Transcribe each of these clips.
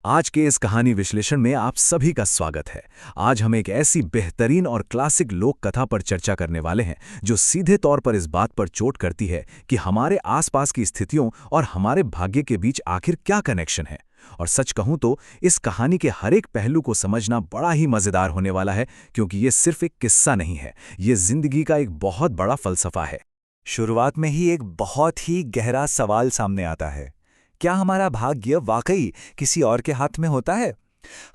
आज के इस कहानी विश्लेषण में आप सभी का स्वागत है। आज हम एक ऐसी बेहतरीन और क्लासिक लोक कथा पर चर्चा करने वाले हैं जो सीधे तौर पर इस बात पर चोट करती है कि हमारे आसपास की स्थितियों और हमारे भाग्य के बीच आखिर क्या कनेक्शन है। और सच कहूं तो इस कहानी के हर एक पहलू को समझना बड़ा ही मजेदार होने वाला है, क्योंकि ये सिर्फ एक किस्सा नहीं है, ये जिंदगी का एक बहुत बड़ा फलसफा है। शुरुआत में ही एक बहुत ही गहरा सवाल सामने आता है। क्या हमारा भाग्य वाकई किसी और के हाथ में होता है?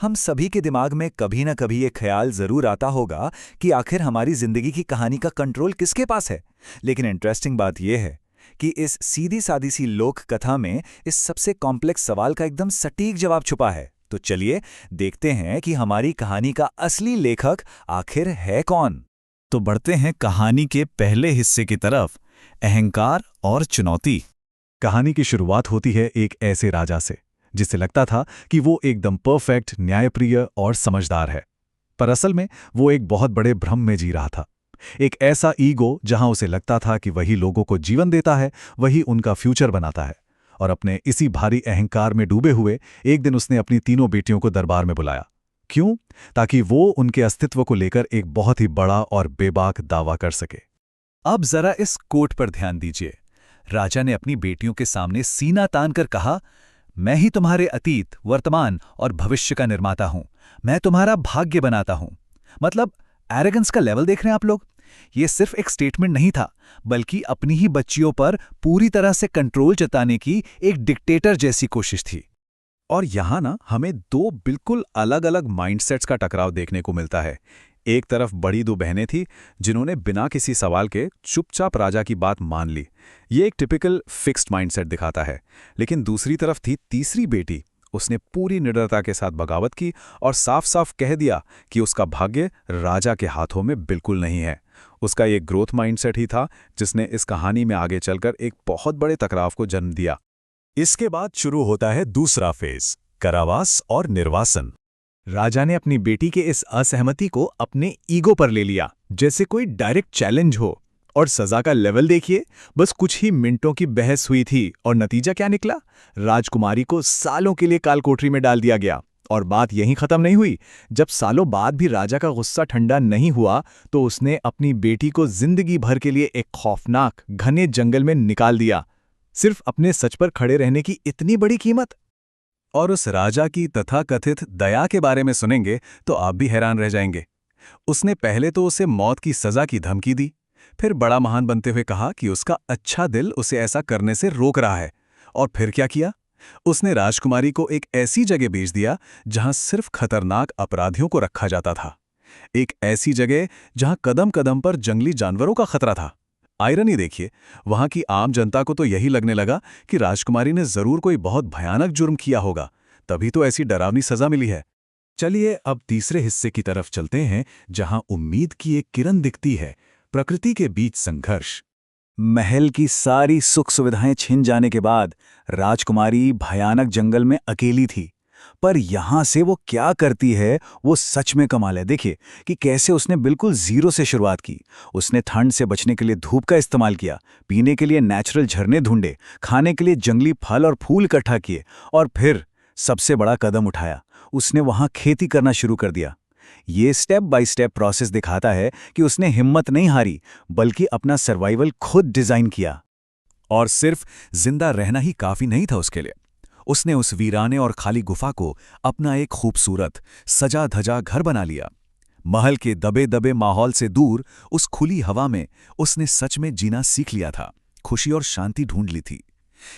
हम सभी के दिमाग में कभी ना कभी ये ख्याल जरूर आता होगा कि आखिर हमारी जिंदगी की कहानी का कंट्रोल किसके पास है। लेकिन इंटरेस्टिंग बात यह है कि इस सीधी सादी सी लोक कथा में इस सबसे कॉम्प्लेक्स सवाल का एकदम सटीक जवाब छुपा है। तो चलिए देखते हैं कि हमारी कहानी का असली लेखक आखिर है कौन। तो बढ़ते हैं कहानी के पहले हिस्से की तरफ, अहंकार और चुनौती। कहानी की शुरुआत होती है एक ऐसे राजा से जिसे लगता था कि वो एकदम परफेक्ट, न्यायप्रिय और समझदार है। पर असल में वो एक बहुत बड़े भ्रम में जी रहा था। एक ऐसा ईगो जहां उसे लगता था कि वही लोगों को जीवन देता है, वही उनका फ्यूचर बनाता है। और अपने इसी भारी अहंकार में डूबे हुए एक दिन उसने अपनी तीनों बेटियों को दरबार में बुलाया। क्यों? ताकि वो उनके अस्तित्व को लेकर एक बहुत ही बड़ा और बेबाक दावा कर सके। अब जरा इस कोट पर ध्यान दीजिए। राजा ने अपनी बेटियों के सामने सीना तान कर कहा, मैं ही तुम्हारे अतीत, वर्तमान और भविष्य का निर्माता हूं। मैं तुम्हारा भाग्य बनाता हूं। मतलब एरोगेंस का लेवल देख रहे हैं आप लोग? ये सिर्फ एक स्टेटमेंट नहीं था, बल्कि अपनी ही बच्चियों पर पूरी तरह से कंट्रोल जताने की एक डिक्टेटर जैसी कोशिश थी। और यहाँ ना हमें दो बिल्कुल अलग अलग माइंडसेट्स का टकराव देखने को मिलता है। एक तरफ बड़ी दो बहनें थी जिन्होंने बिना किसी सवाल के चुपचाप राजा की बात मान ली। ये एक टिपिकल फिक्स्ड माइंडसेट दिखाता है। लेकिन दूसरी तरफ थी तीसरी बेटी। उसने पूरी निडरता के साथ बगावत की और साफ साफ कह दिया कि उसका भाग्य राजा के हाथों में बिल्कुल नहीं है। उसका ये ग्रोथ माइंडसेट ही था जिसने इस कहानी में आगे चलकर एक बहुत बड़े टकराव को जन्म दिया। इसके बाद शुरू होता है दूसरा फेज, कारावास और निर्वासन। राजा ने अपनी बेटी के इस असहमति को अपने ईगो पर ले लिया, जैसे कोई डायरेक्ट चैलेंज हो। और सजा का लेवल देखिए, बस कुछ ही मिनटों की बहस हुई थी और नतीजा क्या निकला? राजकुमारी को सालों के लिए कालकोठरी में डाल दिया गया। और बात यहीं खत्म नहीं हुई। जब सालों बाद भी राजा का गुस्सा ठंडा नहीं हुआ तो उसने अपनी बेटी को जिंदगी भर के लिए एक खौफनाक घने जंगल में निकाल दिया, सिर्फ अपने सच पर खड़े रहने की इतनी बड़ी कीमत। और उस राजा की तथाकथित दया के बारे में सुनेंगे तो आप भी हैरान रह जाएंगे। उसने पहले तो उसे मौत की सजा की धमकी दी, फिर बड़ा महान बनते हुए कहा कि उसका अच्छा दिल उसे ऐसा करने से रोक रहा है। और फिर क्या किया? उसने राजकुमारी को एक ऐसी जगह भेज दिया जहां सिर्फ खतरनाक अपराधियों को रखा जाता था। एक ऐसी जगह जहां कदम कदम पर जंगली जानवरों का खतरा था। आयरनी देखिए, वहां की आम जनता को तो यही लगने लगा कि राजकुमारी ने जरूर कोई बहुत भयानक जुर्म किया होगा, तभी तो ऐसी डरावनी सजा मिली है। चलिए अब तीसरे हिस्से की तरफ चलते हैं, जहां उम्मीद की एक किरण दिखती है, प्रकृति के बीच संघर्ष। महल की सारी सुख सुविधाएं छिन जाने के बाद राजकुमारी भयानक जंगल में अकेली थी। पर यहां से वो क्या करती है, वो सच में कमाल है। देखिए कि कैसे उसने बिल्कुल जीरो से शुरुआत की। उसने ठंड से बचने के लिए धूप का इस्तेमाल किया, पीने के लिए नेचुरल झरने ढूंढे, खाने के लिए जंगली फल और फूल इकट्ठा किए, और फिर सबसे बड़ा कदम उठाया, उसने वहां खेती करना शुरू कर दिया। ये स्टेप बाय स्टेप प्रोसेस दिखाता है कि उसने हिम्मत नहीं हारी, बल्कि अपना सर्वाइवल खुद डिजाइन किया। और सिर्फ जिंदा रहना ही काफी नहीं था उसके लिए। उसने उस वीराने और खाली गुफा को अपना एक खूबसूरत सजा धजा घर बना लिया। महल के दबे दबे माहौल से दूर उस खुली हवा में उसने सच में जीना सीख लिया था, खुशी और शांति ढूंढ ली थी।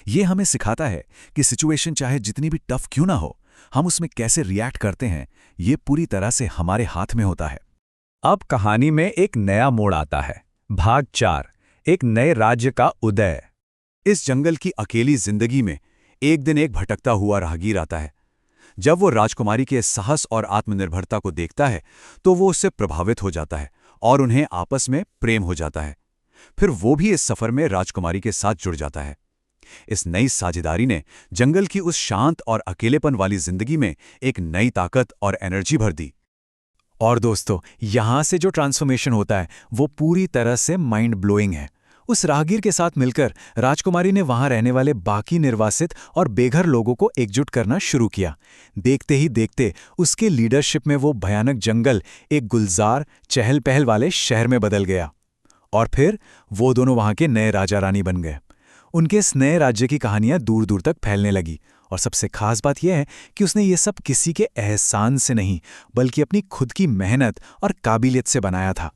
ये हमें सिखाता है कि सिचुएशन चाहे जितनी भी टफ क्यों ना हो, हम उसमें कैसे रिएक्ट करते हैं, ये पूरी तरह से हमारे हाथ में होता है। अब कहानी में एक नया मोड़ आता है। भाग 4, एक नए राज्य का उदय। इस जंगल की अकेली जिंदगी में एक दिन एक भटकता हुआ राहगीर आता है। जब वो राजकुमारी के साहस और आत्मनिर्भरता को देखता है तो वो उससे प्रभावित हो जाता है और उन्हें आपस में प्रेम हो जाता है। फिर वो भी इस सफर में राजकुमारी के साथ जुड़ जाता है। इस नई साझेदारी ने जंगल की उस शांत और अकेलेपन वाली जिंदगी में एक नई ताकत और एनर्जी भर दी। और दोस्तों, यहां से जो ट्रांसफॉर्मेशन होता है वो पूरी तरह से माइंड ब्लोइंग है। उस राहगीर के साथ मिलकर राजकुमारी ने वहां रहने वाले बाकी निर्वासित और बेघर लोगों को एकजुट करना शुरू किया। देखते ही देखते उसके लीडरशिप में वो भयानक जंगल एक गुलजार चहल पहल वाले शहर में बदल गया। और फिर वो दोनों वहां के नए राजा रानी बन गए। उनके इस नए राज्य की कहानियां दूर दूर तक फैलने लगी। और सबसे खास बात यह है कि उसने ये सब किसी के एहसान से नहीं, बल्कि अपनी खुद की मेहनत और काबिलियत से बनाया था।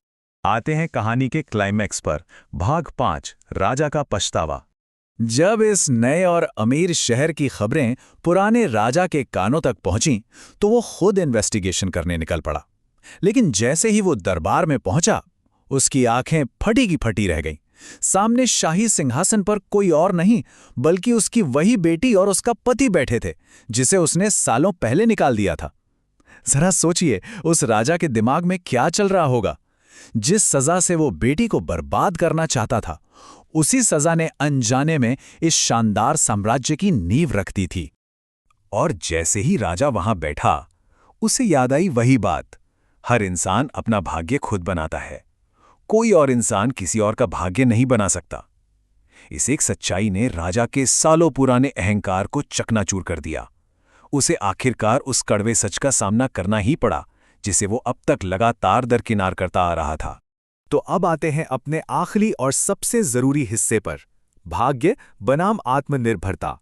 आते हैं कहानी के क्लाइमैक्स पर। भाग 5, राजा का पछतावा। जब इस नए और अमीर शहर की खबरें पुराने राजा के कानों तक पहुंचीं, तो वो खुद इन्वेस्टिगेशन करने निकल पड़ा। लेकिन जैसे ही वो दरबार में पहुंचा, उसकी आंखें फटी की फटी रह गईं। सामने शाही सिंहासन पर कोई और नहीं, बल्कि उसकी वही बेटी और उसका पति बैठे थे, जिसे उसने सालों पहले निकाल दिया था। जरा सोचिए, उस राजा के दिमाग में क्या चल रहा होगा। जिस सजा से वो बेटी को बर्बाद करना चाहता था, उसी सजा ने अनजाने में इस शानदार साम्राज्य की नींव रख दी थी। और जैसे ही राजा वहां बैठा, उसे याद आई वही बात, हर इंसान अपना भाग्य खुद बनाता है, कोई और इंसान किसी और का भाग्य नहीं बना सकता। इस एक सच्चाई ने राजा के सालों पुराने अहंकार को चकनाचूर कर दिया। उसे आखिरकार उस कड़वे सच का सामना करना ही पड़ा, जिसे वो अब तक लगातार दरकिनार करता आ रहा था। तो अब आते हैं अपने आखिरी और सबसे जरूरी हिस्से पर, भाग्य बनाम आत्मनिर्भरता।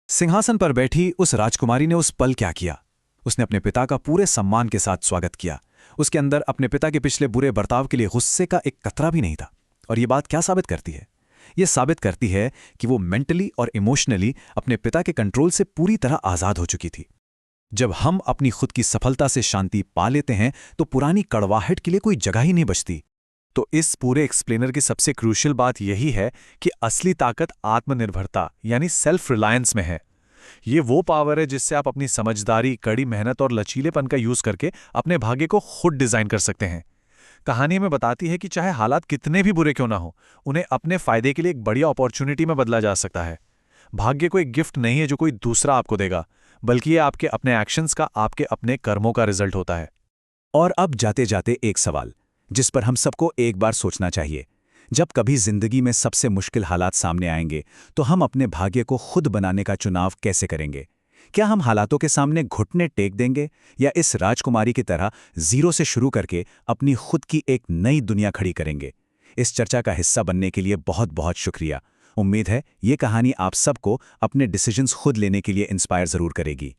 सिंहासन पर बैठी उस राजकुमारी ने उस पल क्या किया। उसने अपने पिता का पूरे सम्मान के साथ स्वागत किया। उसके अंदर अपने पिता के पिछले बुरे बर्ताव के लिए गुस्से का एक कतरा भी नहीं था। और ये बात क्या साबित करती है? ये साबित करती है कि वो मेंटली और इमोशनली अपने पिता के कंट्रोल से पूरी तरह आज़ाद हो चुकी थी। जब हम अपनी खुद की सफलता से शांति पा लेते हैं, तो पुरानी कड़वाहट के लिए कोई जगह ही नहीं बचती। तो इस पूरे एक्सप्लेनर की सबसे क्रूशियल बात यही है कि असली ताकत आत्मनिर्भरता यानी सेल्फ रिलायंस में है। ये वो पावर है जिससे आप अपनी समझदारी, कड़ी मेहनत और लचीलेपन का यूज करके अपने भाग्य को खुद डिजाइन कर सकते हैं। कहानी में बताती है कि चाहे हालात कितने भी बुरे क्यों ना हो, उन्हें अपने फायदे के लिए एक बढ़िया अपॉर्चुनिटी में बदला जा सकता है। भाग्य कोई गिफ्ट नहीं है जो कोई दूसरा आपको देगा, बल्कि ये आपके अपने एक्शंस का, आपके अपने कर्मों का रिजल्ट होता है। और अब जाते जाते एक सवाल जिस पर हम सबको एक बार सोचना चाहिए। जब कभी जिंदगी में सबसे मुश्किल हालात सामने आएंगे, तो हम अपने भाग्य को खुद बनाने का चुनाव कैसे करेंगे? क्या हम हालातों के सामने घुटने टेक देंगे, या इस राजकुमारी की तरह जीरो से शुरू करके अपनी खुद की एक नई दुनिया खड़ी करेंगे? इस चर्चा का हिस्सा बनने के लिए बहुत बहुत शुक्रिया। उम्मीद है ये कहानी आप सबको अपने डिसीजंस खुद लेने के लिए इंस्पायर जरूर करेगी।